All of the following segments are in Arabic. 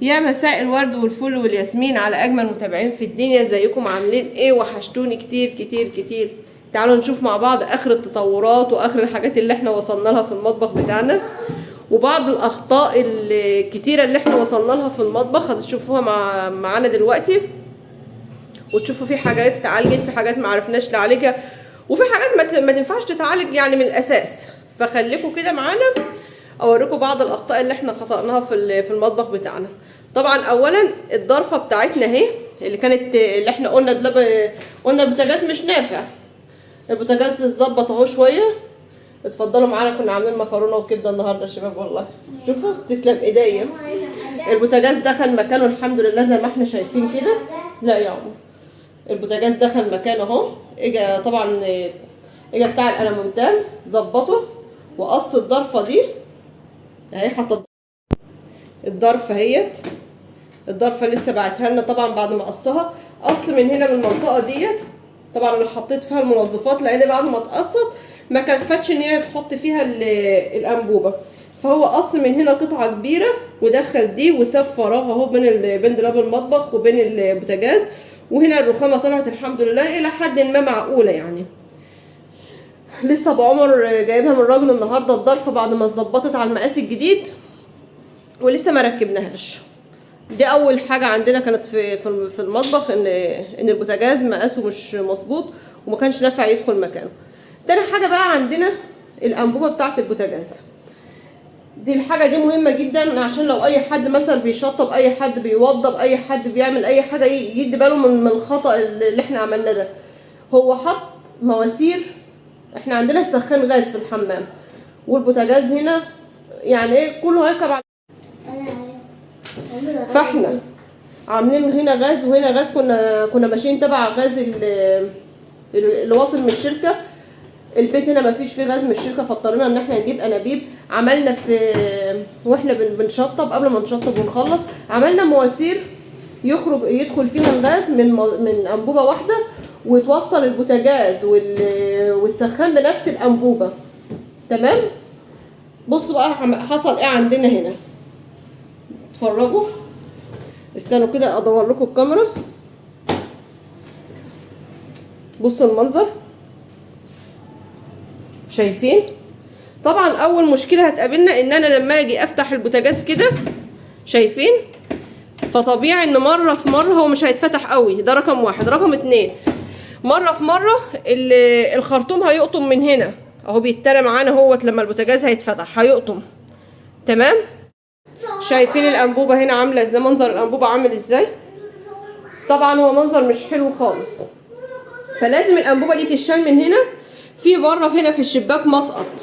يا مساء الورد والفل والياسمين على اجمل متابعين في الدنيا. ازيكم عاملين ايه؟ وحشتوني كتير كتير كتير. تعالوا نشوف مع بعض اخر التطورات واخر الحاجات اللي احنا وصلنا لها في المطبخ بتاعنا، وبعض الاخطاء الكتيره اللي احنا وصلنا لها في المطبخ هتشوفوها معانا دلوقتي، وتشوفوا في حاجات اتعالجت، في حاجات ما عرفناش نعالجها، وفي حاجات ما تنفعش تتعالج يعني من الاساس. فخليكم كده معانا اوريكم بعض الاخطاء اللي احنا خطأناها في المطبخ بتاعنا. طبعا اولا الضرفه بتاعتنا اهي اللي احنا قلنا البوتاجاز مش نافع. البوتاجاز اتظبط اهو شويه. اتفضلوا معانا، كنا عاملين مكرونه وكبده النهارده يا شباب. والله شوفوا تسلم ايديا. البوتاجاز دخل مكانه الحمد لله زي ما احنا شايفين كده. لا يا عمر، البوتاجاز دخل مكانه اهو. طبعا بتاع الالمونتال ظبطه وقص الضرفه دي اهي. حط الضرفه اهيت، الضرفه لسه بعتها لنا طبعا بعد ما قصها. قص من هنا من المنطقه ديت. طبعا انا حطيت فيها المنظفات لان بعد ما اتقصت ما كفتش ان هي تحط فيها الانبوبه، فهو قص من هنا قطعه كبيره ودخل دي وساب فراغ اهو بين دولاب المطبخ وبين البوتاجاز. وهنا الرخامه طلعت الحمد لله الى حد ما معقوله يعني. لسه ابو عمر جايبها من الراجل النهارده الضرفه بعد ما اتظبطت على المقاس الجديد، ولسه ما ركبناهاش. دي اول حاجه عندنا كانت في المطبخ، ان البوتاجاز مقاسه مش مظبوط وما كانش نافع يدخل مكانه. تاني حاجه بقى عندنا الانبوبه بتاعه البوتاجاز. دي الحاجه دي مهمه جدا، عشان لو اي حد مثلا بيشطب، اي حد بيوضب، اي حد بيعمل اي حاجه يدي باله من الخطا اللي احنا عملناه ده. هو حط مواسير. احنا عندنا سخان غاز في الحمام، والبوتاجاز هنا يعني ايه كله هيركب على، فاحنا عاملين هنا غاز وهنا غاز. كنا ماشيين تبع غاز اللي واصل من الشركه. البيت هنا ما فيش فيه غاز من الشركه، فاضطرينا ان احنا نجيب انابيب. عملنا واحنا بنشطب، قبل ما نشطب ونخلص عملنا مواسير يدخل فيها الغاز من انبوبه واحده، وتوصل البوتاجاز والسخان بنفس الانبوبه. تمام. بصوا بقى حصل ايه عندنا هنا. اتفرجوا، استنوا كده ادور لكم الكاميرا. بصوا المنظر، شايفين؟ طبعا اول مشكله هتقابلنا ان انا لما اجي افتح البوتاجاز كده، شايفين؟ فطبيعي ان مره في مره هو مش هيتفتح قوي. ده رقم واحد. رقم اتنين، مره في مره الخرطوم هيقطم من هنا اهو. بيترى معانا اهوت لما البوتاجاز هيتفتح هيقطم. تمام. شايفين الانبوبه هنا عامله ازاي؟ منظر الانبوبه عامل ازاي؟ طبعا هو منظر مش حلو خالص. فلازم الانبوبه دي تتشال من هنا. في بره هنا في الشباك مسقط،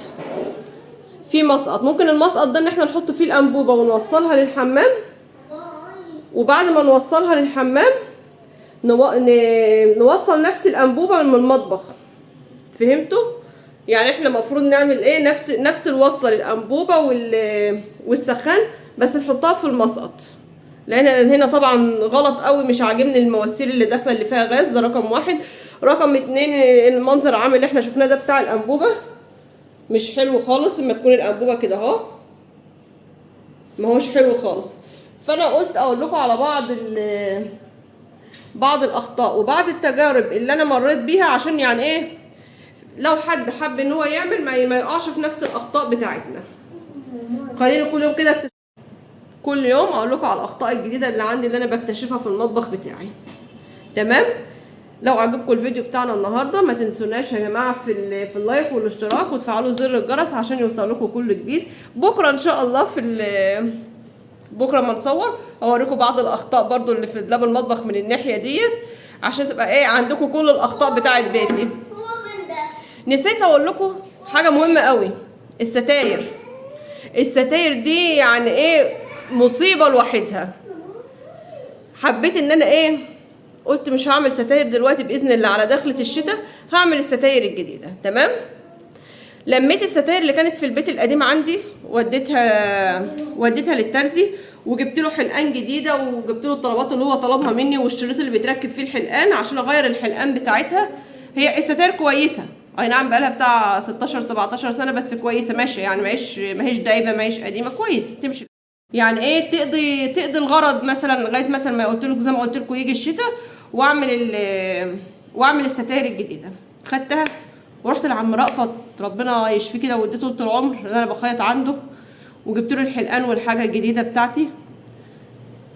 في مسقط. ممكن المسقط ده ان احنا نحط فيه الانبوبه ونوصلها للحمام، وبعد ما نوصلها للحمام نوصل نفس الانبوبه من المطبخ. فهمتوا؟ يعني احنا المفروض نعمل ايه؟ نفس الوصله للانبوبه والسخان، بس نحطها في المسقط. لان هنا طبعا غلط قوي، مش عاجبني المواسير اللي داخله اللي فيها غاز. ده رقم واحد. رقم اتنين، المنظر عامل اللي احنا شفناه ده بتاع الانبوبه مش حلو خالص. اما تكون الانبوبه كده اهو ما هوش حلو خالص. فانا قلت اقول لكم على بعض الاخطاء وبعض التجارب اللي انا مريت بيها، عشان يعني ايه لو حد حب ان هو يعمل ما يقعش في نفس الاخطاء بتاعتنا. خليني كل يوم كده كل يوم اقول لكم على الاخطاء الجديده اللي عندي اللي انا بكتشفها في المطبخ بتاعي. تمام. لو عجبكم الفيديو بتاعنا النهارده ما تنسوناش يا جماعه في اللايك والاشتراك، وتفعلوا زر الجرس عشان يوصلكم كل جديد. بكره ان شاء الله بكره ما نصور اوريكم بعض الاخطاء برضو اللي في دولاب المطبخ من الناحيه ديت، عشان تبقى ايه عندكم كل الاخطاء بتاعه بيتي. نسيت اقول لكم حاجه مهمه قوي. الستاير دي يعني ايه مصيبه لوحدها. حبيت ان انا ايه قلت مش هعمل ستاير دلوقتي باذن الله، على دخلة الشتاء هعمل الستاير الجديده. تمام. لميت الستاير اللي كانت في البيت القديم عندي، وديتها للترزي، وجبت له حلقان جديده، وجبت له الطلبات اللي هو طلبها مني، والشريط اللي بيتركب فيه الحلقان عشان اغير الحلقان بتاعتها. هي الستاير كويسه، اي نعم بقالها بتاع 16 17 سنه، بس كويسه ماشيه يعني. ما هيش دايبه، ما هيش قديمه، كويس تمشي. يعني ايه تقضي الغرض مثلا لغايه مثلا ما قلت لكم زي ما قلت لكم يجي الشتاء واعمل الستاير الجديده. خدتها ورحت لعم رأفت ربنا يشفيه كده واديته طول العمر اللي انا بخيط عنده، وجبت له الحلقان والحاجه الجديده بتاعتي،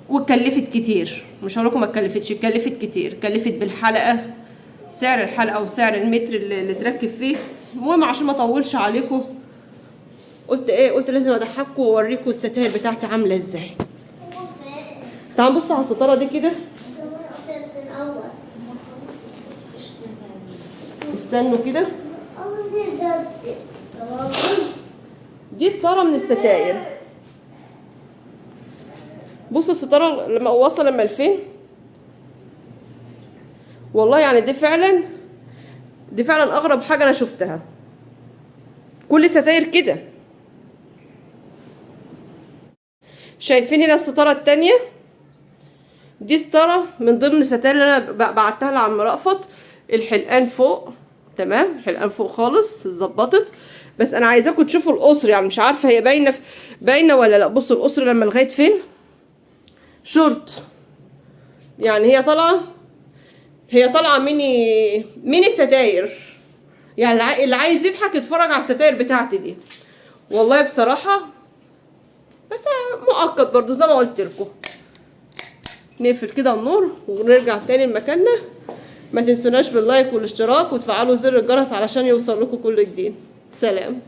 واتكلفت كتير. مش هقول لكم ما اتكلفتش، اتكلفت كتير، اتكلفت بالحلقه، سعر الحلقه وسعر المتر اللي تركب فيه. المهم عشان ما اطولش عليكم قلت لازم اضحككم واوريكم الستاير بتاعتي عامله ازاي. تعالوا نبص على الستاره دي كده. استنوا كده. دي ستاره من الستاير. بصوا الستاره لما واصله لما لفين. والله يعني دي فعلا اغرب حاجه انا شفتها. كل ستاير كده. شايفين هنا الستاره التانية؟ دي ستاره من ضمن الستاير اللي انا بعتها لعم رأفت. الحلقان فوق تمام، الحلقان فوق خالص اتظبطت، بس انا عايزاكم تشوفوا القصر. يعني مش عارفه هي باينه ولا لا. بصوا القصر لما لغايه فين، شورت. يعني هي طالعه ميني ستاير. يعني اللي عايز يضحك يتفرج على الستاير بتاعتي دي. والله بصراحه بس مؤقت برضو زي ما قلت لكم. نقفل كده النور ونرجع تاني لمكاننا. ما تنسوناش باللايك والاشتراك وتفعلوا زر الجرس علشان يوصل لكم كل جديد. سلام.